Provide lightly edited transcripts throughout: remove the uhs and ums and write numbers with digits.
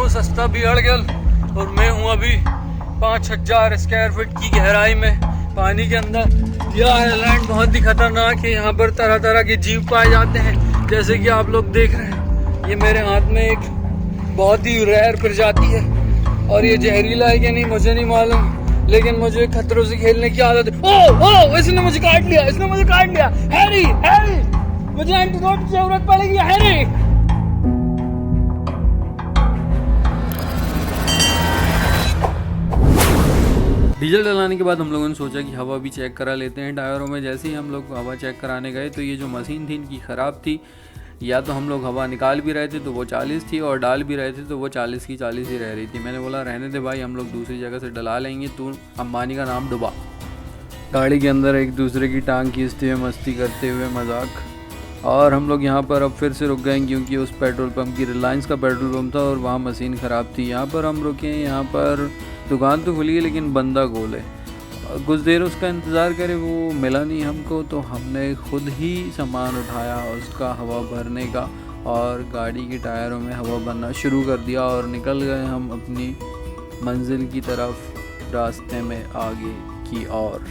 सस्ता बिगड़ गया और मैं हूँ अभी 5000 स्क्वायर फीट की गहराई में पानी के अंदर। यह आइलैंड बहुत ही खतरनाक है। यहाँ पर तरह तरह के जीव पाए जाते हैं, जैसे कि आप लोग देख रहे हैं। ये मेरे हाथ में एक बहुत ही रेयर प्रजाति है और ये जहरीला है कि नहीं मुझे नहीं मालूम, लेकिन मुझे खतरों से खेलने की आदत है। ओ इसने मुझे काट लिया, इसने मुझे काट लिया। हैरी हैरी मुझे एंटीडोट की जरूरत पड़ेगी। हैरी डीजल डलाने के बाद हम लोगों ने सोचा कि हवा भी चेक करा लेते हैं टायरों में। जैसे ही हम लोग हवा चेक कराने गए तो ये जो मशीन थी इनकी ख़राब थी। या तो हम लोग हवा निकाल भी रहे थे तो वो 40 थी और डाल भी रहे थे तो वो 40 की 40 ही रह रही थी। मैंने बोला रहने दे भाई, हम लोग दूसरी जगह से डला लेंगे, तू अंबानी का नाम डुबा। गाड़ी के अंदर एक दूसरे की टांग खींचते हुए मस्ती करते हुए मजाक। और हम लोग यहाँ पर अब फिर से रुक गए क्योंकि उस पेट्रोल पंप की रिलायंस का पेट्रोल पंप था और वहाँ मशीन ख़राब थी। यहाँ पर हम रुके। यहाँ पर दुकान तो खुली है लेकिन बंदा गोल है। कुछ देर उसका इंतज़ार करे, वो मिला नहीं हमको, तो हमने खुद ही सामान उठाया उसका हवा भरने का और गाड़ी के टायरों में हवा भरना शुरू कर दिया और निकल गए हम अपनी मंजिल की तरफ, रास्ते में आगे की ओर।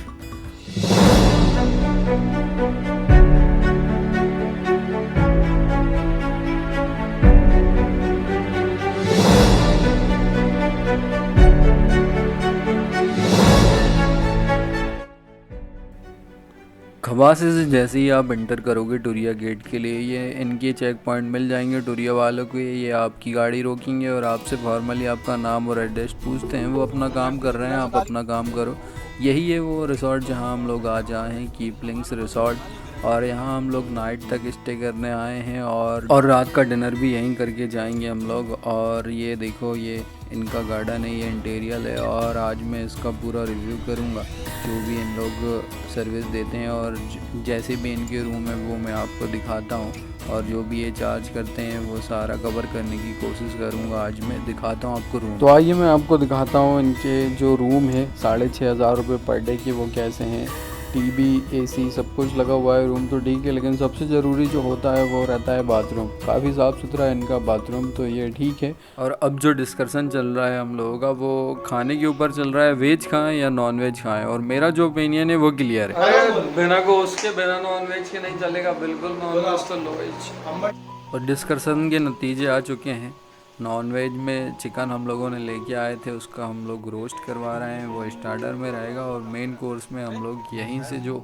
खवासे से जैसे ही आप इंटर करोगे टुरिया गेट के लिए, ये इनके चेक पॉइंट मिल जाएंगे टुरिया वालों को। ये आपकी गाड़ी रोकेंगे और आपसे फॉर्मली आपका नाम और एड्रेस पूछते हैं। वो अपना काम कर रहे हैं, आप अपना काम करो। यही है वो रिसोर्ट जहां हम लोग आज आए हैं, कीपलिंग्स रिसोर्ट। और यहाँ हम लोग नाइट तक स्टे करने आए हैं और रात का डिनर भी यहीं करके जाएंगे हम लोग। और ये देखो, ये इनका गार्डन है, ये इंटीरियल है और आज मैं इसका पूरा रिव्यू करूँगा जो भी इन लोग सर्विस देते हैं और जैसे भी इनके रूम है वो मैं आपको दिखाता हूँ। और जो भी ये चार्ज करते हैं वो सारा कवर करने की कोशिश करूँगा। आज मैं दिखाता हूँ आपको रूम। तो आइए मैं आपको दिखाता हूँ इनके जो रूम है 6500 रुपये पर डे के, वो कैसे हैं। टीवी, एसी सब कुछ लगा हुआ है। रूम तो ठीक है, लेकिन सबसे ज़रूरी जो होता है वो रहता है बाथरूम। काफ़ी साफ़ सुथरा है इनका बाथरूम, तो ये ठीक है। और अब जो डिस्कशन चल रहा है हम लोगों का वो खाने के ऊपर चल रहा है, वेज खाएं या नॉन वेज खाएं। और मेरा जो ओपिनियन है वो क्लियर है। अरे बिना गोश्त के, बिना नॉन वेज के नहीं चलेगा, बिल्कुल नॉन वेज तो लो वेज। और डिस्कशन के नतीजे आ चुके हैं। नॉन वेज में चिकन हम लोगों ने लेके आए थे, उसका हम लोग रोस्ट करवा रहे हैं, वो स्टार्टर में रहेगा। और मेन कोर्स में हम लोग यहीं से जो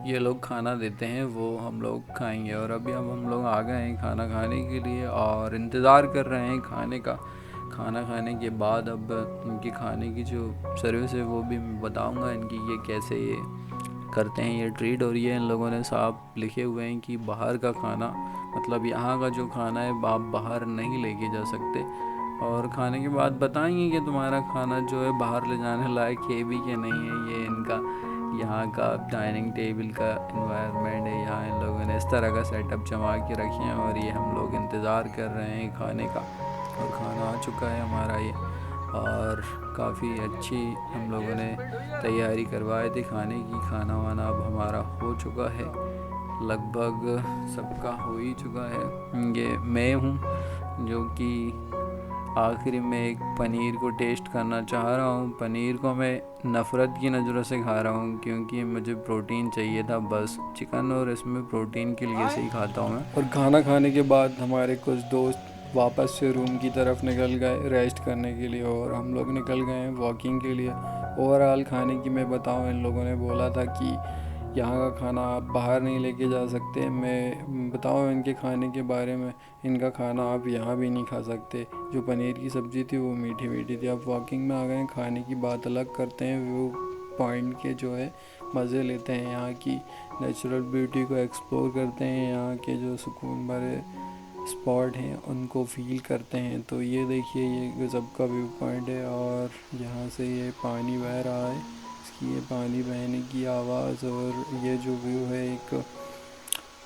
ये लोग खाना देते हैं वो हम लोग खाएंगे। और अभी अब हम लोग आ गए हैं खाना खाने के लिए और इंतज़ार कर रहे हैं खाने का। खाना खाने के बाद अब इनके खाने की जो सर्विस है वो भी मैं बताऊँगा इनकी, ये कैसे ये करते हैं ये ट्रीट। और ये इन लोगों ने साफ लिखे हुए हैं कि बाहर का खाना, मतलब यहाँ का जो खाना है आप बाहर नहीं लेके जा सकते। और खाने के बाद बताएंगे कि तुम्हारा खाना जो है बाहर ले जाने लायक है भी कि नहीं है। ये इनका यहाँ का डाइनिंग टेबल का इन्वायरमेंट है। यहाँ इन लोगों ने इस तरह का सेटअप जमा के रखे हैं और ये हम लोग इंतज़ार कर रहे हैं खाने का। और खाना आ चुका है हमारा ये, और काफ़ी अच्छी हम लोगों ने तैयारी करवाए थे खाने की। खाना वाना अब हमारा हो चुका है, लगभग सबका हो ही चुका है। ये मैं हूँ जो कि आखिरी में एक पनीर को टेस्ट करना चाह रहा हूँ। पनीर को मैं नफ़रत की नज़रों से खा रहा हूँ क्योंकि मुझे प्रोटीन चाहिए था बस। चिकन और इसमें प्रोटीन के लिए से ही खाता हूँ मैं। और खाना खाने के बाद हमारे कुछ दोस्त वापस से रूम की तरफ निकल गए रेस्ट करने के लिए और हम लोग निकल गए हैं वॉकिंग के लिए। ओवरऑल खाने की मैं बताऊँ, इन लोगों ने बोला था कि यहाँ का खाना आप बाहर नहीं लेके जा सकते। मैं बताऊँ इनके खाने के बारे में, इनका खाना आप यहाँ भी नहीं खा सकते। जो पनीर की सब्ज़ी थी वो मीठी मीठी थी। अब वॉकिंग में आ गए, खाने की बात अलग करते हैं, व्यू पॉइंट के जो है मज़े लेते हैं, यहाँ की नेचुरल ब्यूटी को एक्सप्लोर करते हैं, यहाँ के जो सुकून भरे स्पॉट हैं उनको फील करते हैं। तो ये देखिए, ये गज़ब का व्यू पॉइंट है और यहाँ से ये पानी बह रहा है, इसकी ये पानी बहने की आवाज़ और ये जो व्यू है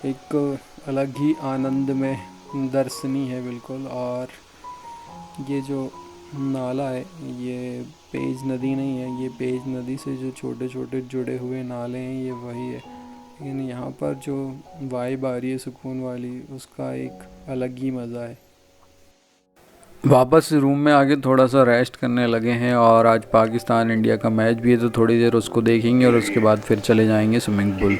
एक अलग ही आनंद में दर्शनीय है बिल्कुल। और ये जो नाला है ये पेज नदी नहीं है, ये पेज नदी से जो छोटे छोटे जुड़े हुए नाले हैं ये वही है। लेकिन यहाँ पर जो वाइब आ रही है सुकून वाली, उसका एक अलग ही मज़ा है। वापस रूम में आके थोड़ा सा रेस्ट करने लगे हैं और आज पाकिस्तान इंडिया का मैच भी है तो थोड़ी देर उसको देखेंगे और उसके बाद फिर चले जाएंगे स्विमिंग पूल।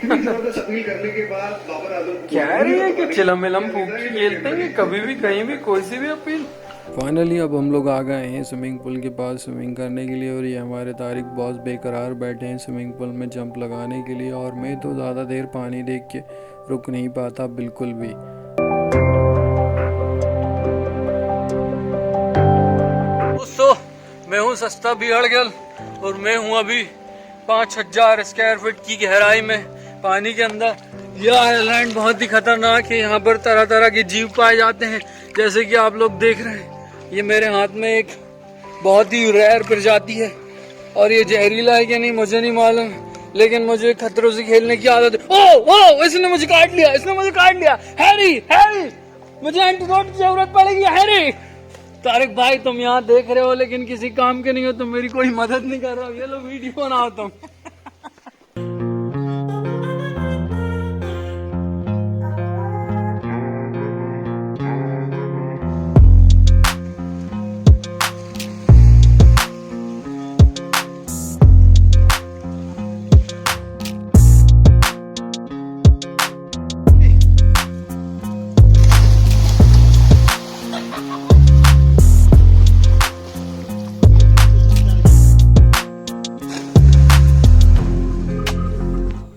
कह रही है कि चिलम मिलम फूक के खेलते हैं कभी भी कहीं भी कोई सी भी अपील। फाइनली अब हम लोग आ गए हैं स्विमिंग पूल के पास स्विमिंग करने के लिए और ये हमारे तारिक बॉस बेकरार बैठे हैं स्विमिंग पूल में जंप लगाने के लिए और मैं तो ज़्यादा देर पानी देख के रुक नहीं पाता बिल्कुल भी। दोस्तों मैं हूँ सस्ता बिगड़ गल और मैं हूँ अभी 5000 स्क्वायर फीट की गहराई में पानी के अंदर। यह आइलैंड बहुत ही खतरनाक है, यहाँ पर तरह तरह के जीव पाए जाते हैं जैसे कि आप लोग देख रहे हैं। ये मेरे हाथ में एक बहुत ही रेयर प्रजाति है और ये जहरीला है कि नहीं मुझे नहीं मालूम, लेकिन मुझे खतरों से खेलने की आदत है। ओ इसने मुझे काट लिया, इसने मुझे काट लिया। हैरी हैरी मुझे एंटीडोट की जरूरत पड़ेगी। हैरी तारिक भाई तुम यहाँ देख रहे हो लेकिन किसी काम के नहीं हो, तुम मेरी कोई मदद नहीं कर रहे हो। ये लो वीडियो बनाओ तुम।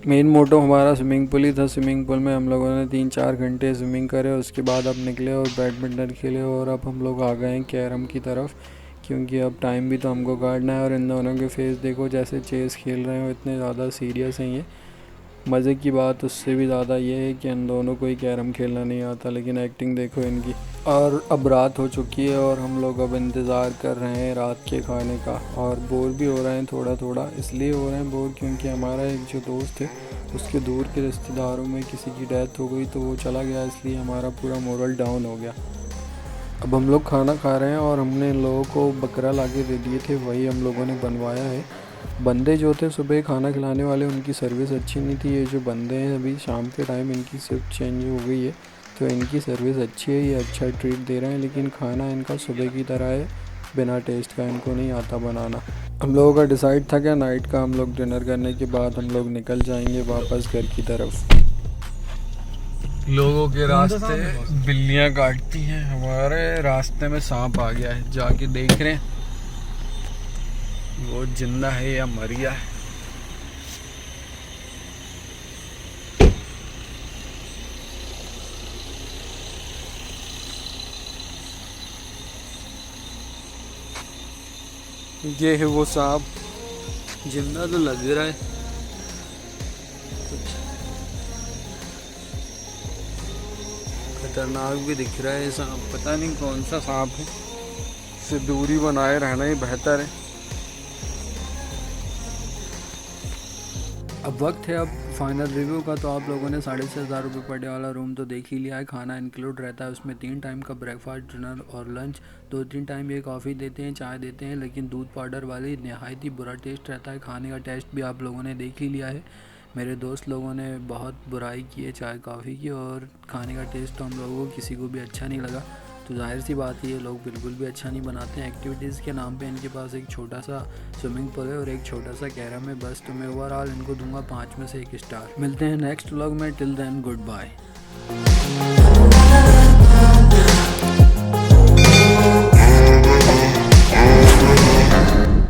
मेन मोटो हमारा स्विमिंग पूल ही था। स्विमिंग पूल में हम लोगों ने 3-4 घंटे स्विमिंग करे, उसके बाद अब निकले और बैडमिंटन खेले और अब हम लोग आ गए हैं कैरम की तरफ क्योंकि अब टाइम भी तो हमको काटना है। और इन दोनों के फेस देखो जैसे चेस खेल रहे हो, इतने ज़्यादा सीरियस हैं ये। मज़े की बात उससे भी ज़्यादा ये है कि इन दोनों को ही कैरम खेलना नहीं आता, लेकिन एक्टिंग देखो इनकी। और अब रात हो चुकी है और हम लोग अब इंतज़ार कर रहे हैं रात के खाने का और बोर भी हो रहे हैं थोड़ा थोड़ा। इसलिए हो रहे हैं बोर क्योंकि हमारा एक जो दोस्त है उसके दूर के रिश्तेदारों में किसी की डेथ हो गई तो वो चला गया, इसलिए हमारा पूरा मोरल डाउन हो गया। अब हम लोग खाना खा रहे हैं और हमने इन लोगों को बकरा ला के दे दिए थे, वही हम लोगों ने बनवाया है। बंदे जो थे सुबह खाना खिलाने वाले उनकी सर्विस अच्छी नहीं थी। ये जो बंदे हैं अभी शाम के टाइम इनकी शिफ्ट चेंज हो गई है तो इनकी सर्विस अच्छी है, ये अच्छा ट्रीट दे रहे हैं, लेकिन खाना इनका सुबह की तरह है, बिना टेस्ट का, इनको नहीं आता बनाना। हम लोगों का डिसाइड था कि नाइट का हम लोग डिनर करने के बाद हम लोग निकल जाएंगे वापस घर की तरफ। लोगों के रास्ते बिल्लियां काटती हैं, हमारे रास्ते में सांप आ गया है, जाके देख रहे हैं वो जिंदा है या मर गया है। ये है वो सांप, जिंदा तो लग रहा है कुछ खतरनाक भी दिख रहा है सांप, पता नहीं कौन सा सांप है। इससे दूरी बनाए रहना ही बेहतर है। अब वक्त है अब फाइनल रिव्यू का। तो आप लोगों ने 6,500 रुपये पर डे वाला रूम तो देख ही लिया है। खाना इंक्लूड रहता है उसमें 3 टाइम का ब्रेकफास्ट, डिनर और लंच। 2-3 टाइम ये कॉफ़ी देते हैं, चाय देते हैं, लेकिन दूध पाउडर वाली नहायत ही बुरा टेस्ट रहता है। खाने का टेस्ट भी आप लोगों ने देख ही लिया है। मेरे दोस्त लोगों ने बहुत बुराई की है चाय कॉफ़ी की और खाने का टेस्ट तो हम लोगों को किसी को भी अच्छा नहीं लगा। तो जाहिर सी बात है ये लोग बिल्कुल भी अच्छा नहीं बनाते हैं। एक्टिविटीज़ के नाम पे इनके पास एक छोटा सा स्विमिंग पूल है और एक छोटा सा कैरम है बस। तो मैं ओवरऑल इनको दूंगा 5 में से 1 स्टार। मिलते हैं नेक्स्ट व्लॉग में, टिल देन गुड बाय।